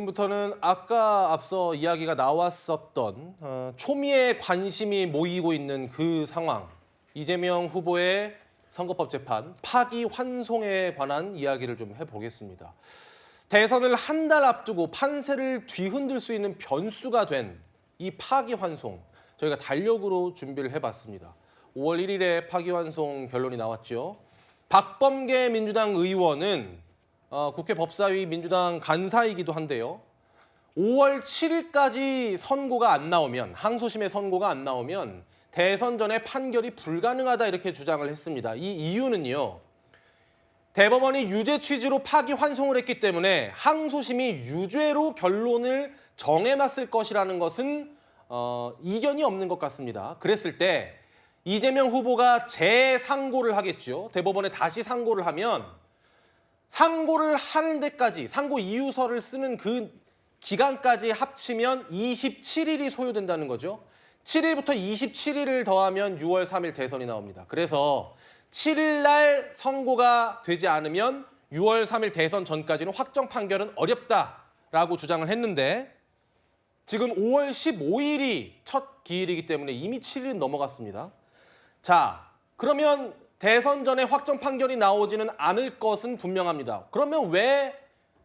지금부터는 아까 앞서 이야기가 나왔었던 초미의 관심이 모이고 있는 그 상황, 이재명 후보의 선거법 재판 파기환송에 관한 이야기를 좀 해보겠습니다. 대선을 한 달 앞두고 판세를 뒤흔들 수 있는 변수가 된 이 파기환송, 저희가 달력으로 준비를 해봤습니다. 5월 1일에 파기환송 결론이 나왔죠. 박범계 민주당 의원은 국회 법사위 민주당 간사이기도 한데요. 5월 7일까지 선고가 안 나오면, 항소심의 선고가 안 나오면 대선 전에 판결이 불가능하다 이렇게 주장을 했습니다. 이 이유는요. 대법원이 유죄 취지로 파기환송을 했기 때문에 항소심이 유죄로 결론을 정해놨을 것이라는 것은 이견이 없는 것 같습니다. 그랬을 때 이재명 후보가 재상고를 하겠죠. 대법원에 다시 상고를 하면 상고를 하는 데까지, 상고 이유서를 쓰는 그 기간까지 합치면 27일이 소요된다는 거죠. 7일부터 27일을 더하면 6월 3일 대선이 나옵니다. 그래서 7일 날 선고가 되지 않으면 6월 3일 대선 전까지는 확정 판결은 어렵다라고 주장을 했는데 지금 5월 15일이 첫 기일이기 때문에 이미 7일은 넘어갔습니다. 자, 그러면 대선 전에 확정 판결이 나오지는 않을 것은 분명합니다. 그러면 왜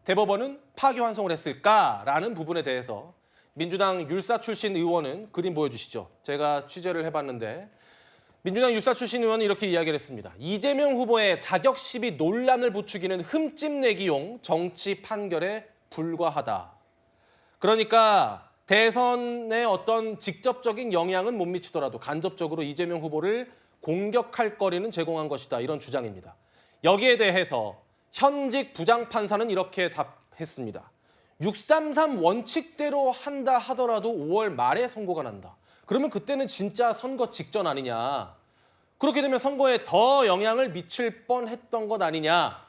대법원은 파기환송을 했을까라는 부분에 대해서 민주당 율사 출신 의원은 그림 보여주시죠. 제가 취재를 해봤는데 민주당 율사 출신 의원은 이렇게 이야기를 했습니다. 이재명 후보의 자격 시비 논란을 부추기는 흠집내기용 정치 판결에 불과하다. 그러니까 대선에 어떤 직접적인 영향은 못 미치더라도 간접적으로 이재명 후보를 공격할 거리는 제공한 것이다. 이런 주장입니다. 여기에 대해서 현직 부장판사는 이렇게 답했습니다. 633 원칙대로 한다 하더라도 5월 말에 선고가 난다. 그러면 그때는 진짜 선거 직전 아니냐. 그렇게 되면 선거에 더 영향을 미칠 뻔했던 것 아니냐.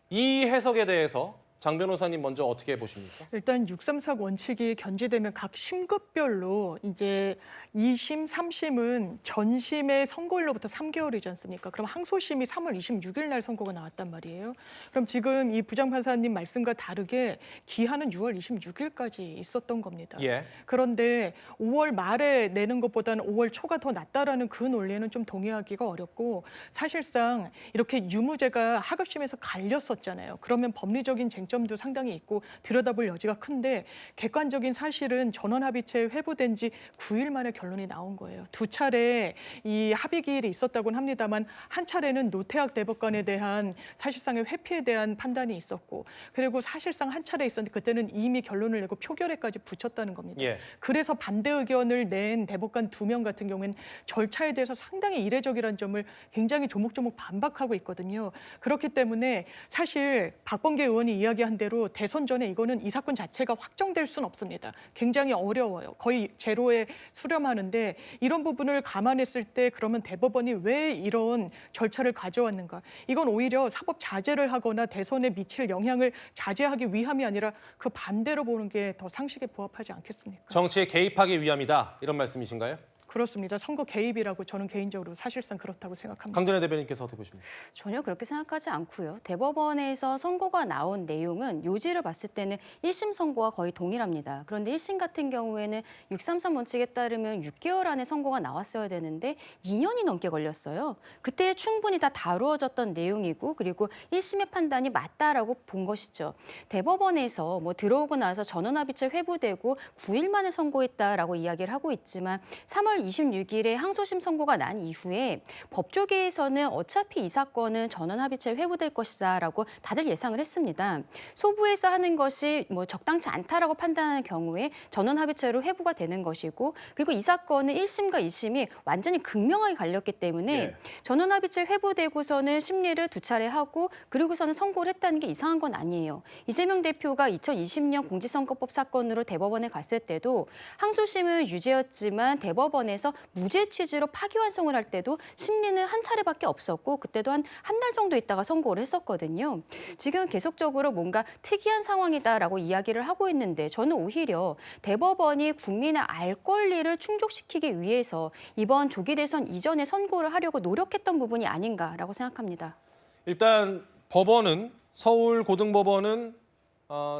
이 해석에 대해서 장 변호사님 먼저 어떻게 보십니까? 일단 634 원칙이 견지되면 각 심급별로 이제 2심, 3심은 전심의 선고일로부터 3개월이지 않습니까? 그럼 항소심이 3월 26일 날 선고가 나왔단 말이에요. 그럼 지금 이 부장판사님 말씀과 다르게 기한은 6월 26일까지 있었던 겁니다. 예. 그런데 5월 말에 내는 것보다는 5월 초가 더 낫다라는 그 논리는 좀 동의하기가 어렵고 사실상 이렇게 유무죄가 하급심에서 갈렸었잖아요. 그러면 법리적인 쟁점도 상당히 있고 들여다볼 여지가 큰데 객관적인 사실은 전원합의체 회부된 지 9일 만에 결론이 나온 거예요. 두 차례 이 합의 기일이 있었다고는 합니다만 한 차례는 노태학 대법관에 대한 사실상의 회피에 대한 판단이 있었고 그리고 사실상 한 차례 있었는데 그때는 이미 결론을 내고 표결에까지 붙였다는 겁니다. 예. 그래서 반대 의견을 낸 대법관 2명 같은 경우에는 절차에 대해서 상당히 이례적이라는 점을 굉장히 조목조목 반박하고 있거든요. 그렇기 때문에 사실 박범계 의원이 이야기한 대로 대선 전에 이거는 이 사건 자체가 확정될 수는 없습니다. 굉장히 어려워요. 거의 제로에 수렴하는데 이런 부분을 감안했을 때 그러면 대법원이 왜 이런 절차를 가져왔는가? 이건 오히려 사법 자제를 하거나 대선에 미칠 영향을 자제하기 위함이 아니라 그 반대로 보는 게 더 상식에 부합하지 않겠습니까? 정치에 개입하기 위함이다. 이런 말씀이신가요? 그렇습니다. 선거 개입이라고 저는 개인적으로 사실상 그렇다고 생각합니다. 강준혜 대변인께서 어떻게 보십니까? 전혀 그렇게 생각하지 않고요. 대법원에서 선고가 나온 내용은 요지를 봤을 때는 1심 선고와 거의 동일합니다. 그런데 1심 같은 경우에는 633 원칙에 따르면 6개월 안에 선고가 나왔어야 되는데 2년이 넘게 걸렸어요. 그때 충분히 다 다루어졌던 내용이고 그리고 1심의 판단이 맞다라고 본 것이죠. 대법원에서 들어오고 나서 전원합의체 회부되고 9일 만에 선고했다라고 이야기를 하고 있지만 3월 26일에 항소심 선고가 난 이후에 법조계에서는 어차피 이 사건은 전원합의체 회부될 것이다라고 다들 예상을 했습니다. 소부에서 하는 것이 적당치 않다라고 판단하는 경우에 전원합의체로 회부가 되는 것이고 그리고 이 사건은 1심과 2심이 완전히 극명하게 갈렸기 때문에 예. 전원합의체 회부되고서는 심리를 두 차례 하고 그리고서는 선고를 했다는 게 이상한 건 아니에요. 이재명 대표가 2020년 공직선거법 사건으로 대법원에 갔을 때도 항소심은 유죄였지만 대법원에서 무죄 취지로 파기환송을 할 때도 심리는 한 차례밖에 없었고 그때도 한 달 정도 있다가 선고를 했었거든요. 지금 계속적으로 뭔가 특이한 상황이다라고 이야기를 하고 있는데 저는 오히려 대법원이 국민의 알 권리를 충족시키기 위해서 이번 조기 대선 이전에 선고를 하려고 노력했던 부분이 아닌가라고 생각합니다. 일단 법원은 서울고등법원은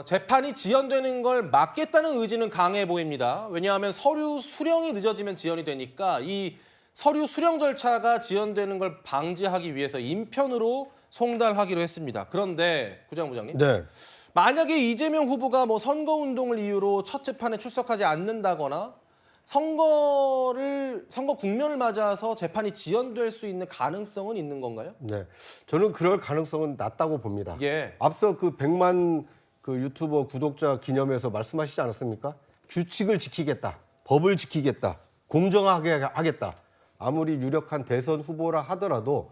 재판이 지연되는 걸 막겠다는 의지는 강해 보입니다. 왜냐하면 서류 수령이 늦어지면 지연이 되니까 이 서류 수령 절차가 지연되는 걸 방지하기 위해서 인편으로 송달하기로 했습니다. 그런데 구장부장님, 네. 만약에 이재명 후보가 뭐 선거운동을 이유로 첫 재판에 출석하지 않는다거나 선거 국면을 맞아서 재판이 지연될 수 있는 가능성은 있는 건가요? 네. 저는 그럴 가능성은 낮다고 봅니다. 예. 앞서 그 100만 그 유튜버 구독자 기념회에서 말씀하시지 않았습니까? 규칙을 지키겠다, 법을 지키겠다, 공정하게 하겠다. 아무리 유력한 대선 후보라 하더라도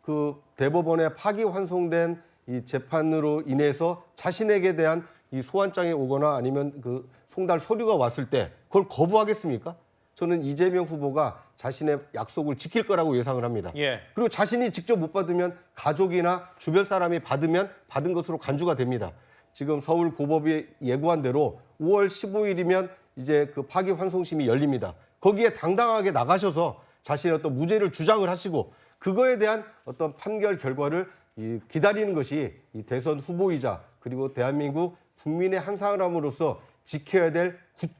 그 대법원에 파기환송된 이 재판으로 인해서 자신에게 대한 이 소환장이 오거나 아니면 그 송달 서류가 왔을 때 그걸 거부하겠습니까? 저는 이재명 후보가 자신의 약속을 지킬 거라고 예상을 합니다. 예. 그리고 자신이 직접 못 받으면 가족이나 주변 사람이 받으면 받은 것으로 간주가 됩니다. 지금 서울 고법이 예고한 대로 5월 15일이면 이제 그 파기환송심이 열립니다. 거기에 당당하게 나가셔서 자신의 어떤 무죄를 주장을 하시고 그거에 대한 어떤 판결 결과를 기다리는 것이 이 대선 후보이자 그리고 대한민국 국민의 한 사람으로서 지켜야 될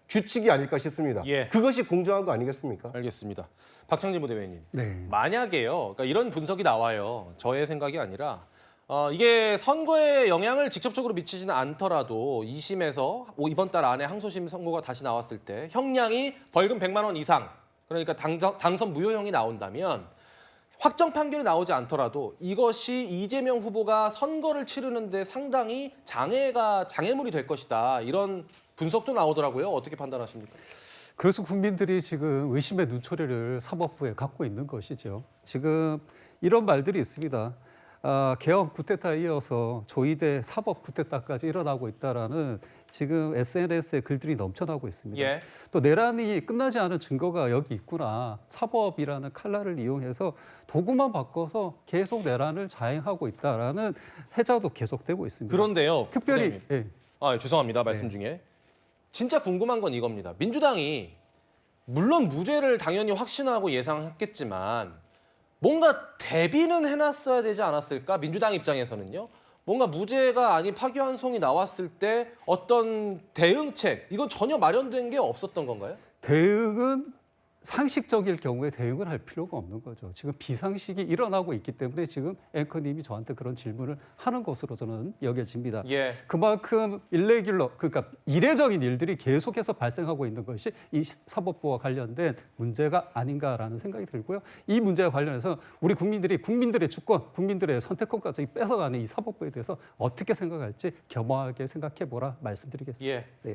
규칙이 아닐까 싶습니다. 예. 그것이 공정한 거 아니겠습니까? 알겠습니다. 박창진 부대변인. 네. 만약에요. 그러니까 이런 분석이 나와요. 저의 생각이 아니라 이게 선거에 영향을 직접적으로 미치지는 않더라도 2심에서 이번 달 안에 항소심 선고가 다시 나왔을 때 형량이 벌금 100만 원 이상, 그러니까 당선 무효형이 나온다면 확정 판결이 나오지 않더라도 이것이 이재명 후보가 선거를 치르는데 상당히 장애물이 될 것이다. 이런 분석도 나오더라고요. 어떻게 판단하십니까? 그래서 국민들이 지금 의심의 눈초리를 사법부에 갖고 있는 것이죠. 지금 이런 말들이 있습니다. 개헌 쿠데타에 이어서 조이대 사법 쿠데타까지 일어나고 있다라는 지금 SNS에 글들이 넘쳐나고 있습니다. 예. 또 내란이 끝나지 않은 증거가 여기 있구나. 사법이라는 칼날을 이용해서 도구만 바꿔서 계속 내란을 자행하고 있다라는 해자도 계속되고 있습니다. 그런데요. 특별히 부장님. 예. 죄송합니다. 말씀 중에. 진짜 궁금한 건 이겁니다. 민주당이 물론 무죄를 당연히 확신하고 예상했겠지만 뭔가 대비는 해놨어야 되지 않았을까? 민주당 입장에서는요. 뭔가 무죄가 아닌 파기환송이 나왔을 때 어떤 대응책, 이건 전혀 마련된 게 없었던 건가요? 대응은 상식적일 경우에 대응을 할 필요가 없는 거죠. 지금 비상식이 일어나고 있기 때문에 지금 앵커님이 저한테 그런 질문을 하는 것으로 저는 여겨집니다. 예. 그만큼 일레귤러, 그러니까 이례적인 일들이 계속해서 발생하고 있는 것이 이 사법부와 관련된 문제가 아닌가라는 생각이 들고요. 이 문제와 관련해서 우리 국민들이 국민들의 주권, 국민들의 선택권까지 뺏어가는 이 사법부에 대해서 어떻게 생각할지 겸허하게 생각해보라 말씀드리겠습니다. 예. 네.